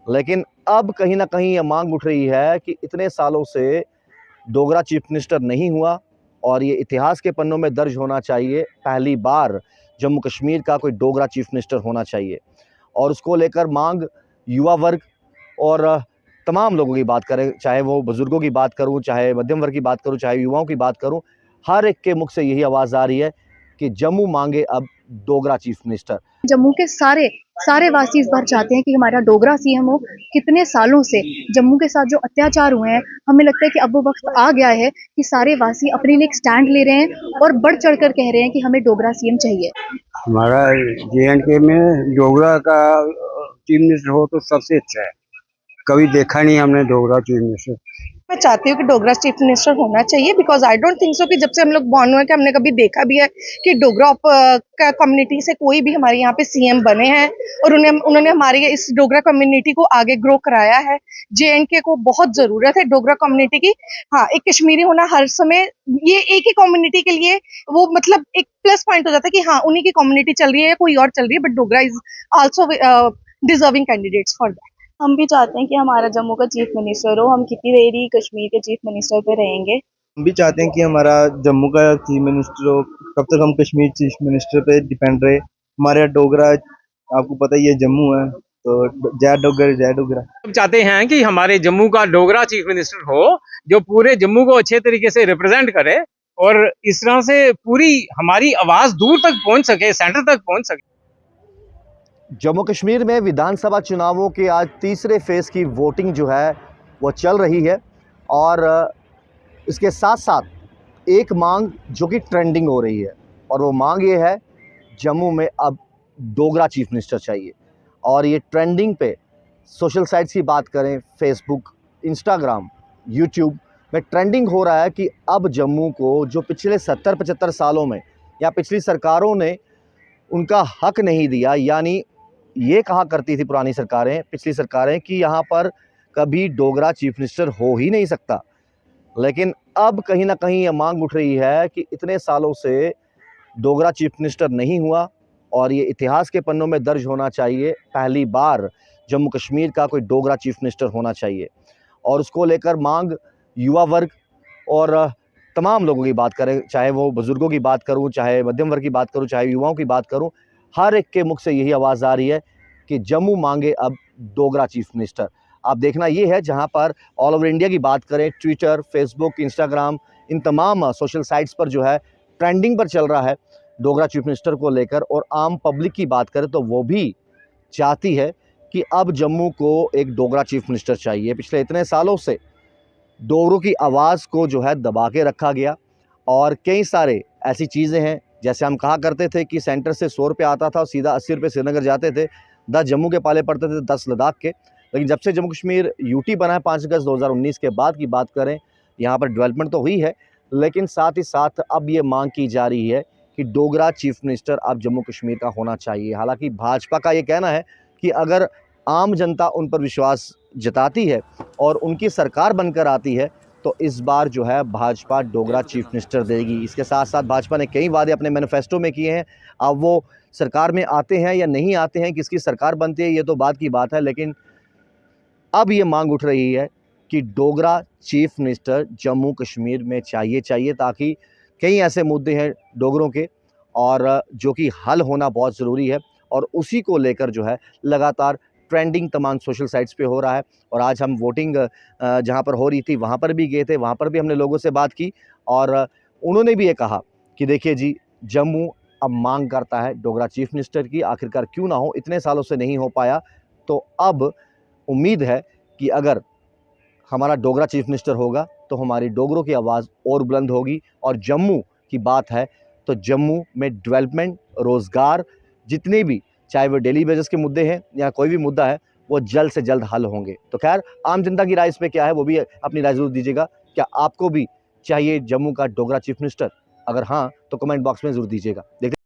लेकिन अब कहीं ना कहीं ये मांग उठ रही है कि इतने सालों से डोगरा चीफ मिनिस्टर नहीं हुआ और ये इतिहास के पन्नों में दर्ज होना चाहिए। पहली बार जम्मू कश्मीर का कोई डोगरा चीफ मिनिस्टर होना चाहिए और उसको लेकर मांग युवा वर्ग और तमाम लोगों की बात करें, चाहे वो बुजुर्गों की बात करूं, चाहे मध्यम वर्ग की बात करूं, चाहे युवाओं की बात करूं, हर एक के मुख से यही आवाज़ आ रही है कि जम्मू मांगे अब डोगरा चीफ मिनिस्टर। जम्मू के सारे सारे वासी इस बार चाहते हैं कि हमारा डोगरा सीएम हो। कितने सालों से जम्मू के साथ जो अत्याचार हुए हैं, हमें लगता है कि अब वो वक्त आ गया है कि सारे वासी अपने लिए एक स्टैंड ले रहे हैं और बढ़ चढ़कर कह रहे हैं कि हमें डोगरा सीएम चाहिए। हमारा JNK में डोगरा का चीफ मिनिस्टर हो तो सबसे अच्छा है। कभी देखा नहीं हमने डोगरा चीफ मिनिस्टर। मैं चाहती हूँ कि डोगरा चीफ मिनिस्टर होना चाहिए, because I don't think so कि जब से हम लोग बॉर्न हुए कि हमने कभी देखा भी है कि डोगरा का कम्युनिटी से कोई भी हमारे यहाँ पे सीएम बने हैं और उन्होंने हमारी इस डोगरा कम्युनिटी को आगे ग्रो कराया है। JNK को बहुत जरूरत है डोगरा कम्युनिटी की। हाँ, एक कश्मीरी होना हर समय ये एक ही कम्युनिटी के लिए वो मतलब एक प्लस पॉइंट हो जाता है कि हाँ उन्हीं की कम्युनिटी चल रही है, कोई और चल रही है, but Dogra is also deserving candidates for that. हम भी चाहते हैं कि हमारा जम्मू का चीफ मिनिस्टर हो। हम कितनी देर ही कश्मीर के चीफ मिनिस्टर पे रहेंगे। हम भी चाहते हैं कि हमारा जम्मू का चीफ मिनिस्टर हो। कब तक हम कश्मीर चीफ मिनिस्टर पे डिपेंड रहे। हमारे यहाँ डोगरा, आपको पता ही है, जम्मू है, तो जय डोगर जय डोगरा। हम चाहते हैं कि हमारे जम्मू का डोगरा चीफ मिनिस्टर हो जो पूरे जम्मू को अच्छे तरीके से रिप्रेजेंट करे और इस तरह से पूरी हमारी आवाज दूर तक पहुंच सके, सेंटर तक पहुंच सके। जम्मू कश्मीर में विधानसभा चुनावों के आज तीसरे फेज़ की वोटिंग जो है वो चल रही है और इसके साथ साथ एक मांग जो कि ट्रेंडिंग हो रही है और वो मांग ये है, जम्मू में अब डोगरा चीफ मिनिस्टर चाहिए। और ये ट्रेंडिंग पे सोशल साइट्स की बात करें, फेसबुक, इंस्टाग्राम, यूट्यूब में ट्रेंडिंग हो रहा है कि अब जम्मू को जो पिछले 70-75 सालों में या पिछली सरकारों ने उनका हक नहीं दिया, यानी ये कहा करती थी पुरानी सरकारें, पिछली सरकारें, कि यहाँ पर कभी डोगरा चीफ मिनिस्टर हो ही नहीं सकता। लेकिन अब कहीं ना कहीं ये मांग उठ रही है कि इतने सालों से डोगरा चीफ मिनिस्टर नहीं हुआ और ये इतिहास के पन्नों में दर्ज होना चाहिए। पहली बार जम्मू कश्मीर का कोई डोगरा चीफ मिनिस्टर होना चाहिए और उसको लेकर मांग युवा वर्ग और तमाम लोगों की बात करें, चाहे वो बुजुर्गों की बात करूं, चाहे मध्यम वर्ग की बात करूं, चाहे युवाओं की बात करूं, हर एक के मुख से यही आवाज़ आ रही है कि जम्मू मांगे अब डोगरा चीफ मिनिस्टर। अब देखना ये है, जहां पर ऑल ओवर इंडिया की बात करें, ट्विटर, फेसबुक, इंस्टाग्राम, इन तमाम सोशल साइट्स पर जो है ट्रेंडिंग पर चल रहा है डोगरा चीफ मिनिस्टर को लेकर। और आम पब्लिक की बात करें तो वो भी चाहती है कि अब जम्मू को एक डोगरा चीफ मिनिस्टर चाहिए। पिछले इतने सालों से डोगरों की आवाज़ को जो है दबा के रखा गया और कई सारे ऐसी चीज़ें हैं, जैसे हम कहा करते थे कि सेंटर से 100 रुपये आता था और सीधा 80 रुपये श्रीनगर जाते थे, 10 जम्मू के पाले पड़ते थे, 10 लद्दाख के। लेकिन जब से जम्मू कश्मीर UT बना है 5 अगस्त 2019 के बाद की बात करें, यहाँ पर डेवलपमेंट तो हुई है, लेकिन साथ ही साथ अब ये मांग की जा रही है कि डोगरा चीफ मिनिस्टर अब जम्मू कश्मीर का होना चाहिए। हालांकि भाजपा का ये कहना है कि अगर आम जनता उन पर विश्वास जताती है और उनकी सरकार बनकर आती है तो इस बार जो है भाजपा डोगरा चीफ मिनिस्टर देगी। इसके साथ साथ भाजपा ने कई वादे अपने मैनिफेस्टो में किए हैं। अब वो सरकार में आते हैं या नहीं आते हैं, किसकी सरकार बनती है, ये तो बात की बात है, लेकिन अब ये मांग उठ रही है कि डोगरा चीफ मिनिस्टर जम्मू कश्मीर में चाहिए, ताकि कई ऐसे मुद्दे हैं डोगरों के और जो कि हल होना बहुत ज़रूरी है और उसी को लेकर जो है लगातार ट्रेंडिंग तमाम सोशल साइट्स पे हो रहा है। और आज हम वोटिंग जहाँ पर हो रही थी वहाँ पर भी गए थे, वहाँ पर भी हमने लोगों से बात की और उन्होंने भी ये कहा कि देखिए जी, जम्मू अब मांग करता है डोगरा चीफ मिनिस्टर की। आखिरकार क्यों ना हो, इतने सालों से नहीं हो पाया, तो अब उम्मीद है कि अगर हमारा डोगरा चीफ मिनिस्टर होगा तो हमारी डोगरों की आवाज़ और बुलंद होगी। और जम्मू की बात है तो जम्मू में डेवलपमेंट, रोज़गार, जितने भी, चाहे वो डेली बेसिस के मुद्दे हैं या कोई भी मुद्दा है, वो जल्द से जल्द हल होंगे। तो खैर, आम जनता की राय इस पे क्या है वो भी अपनी राय ज़रूर दीजिएगा। क्या आपको भी चाहिए जम्मू का डोगरा चीफ मिनिस्टर? अगर हाँ, तो कमेंट बॉक्स में ज़रूर दीजिएगा। देखते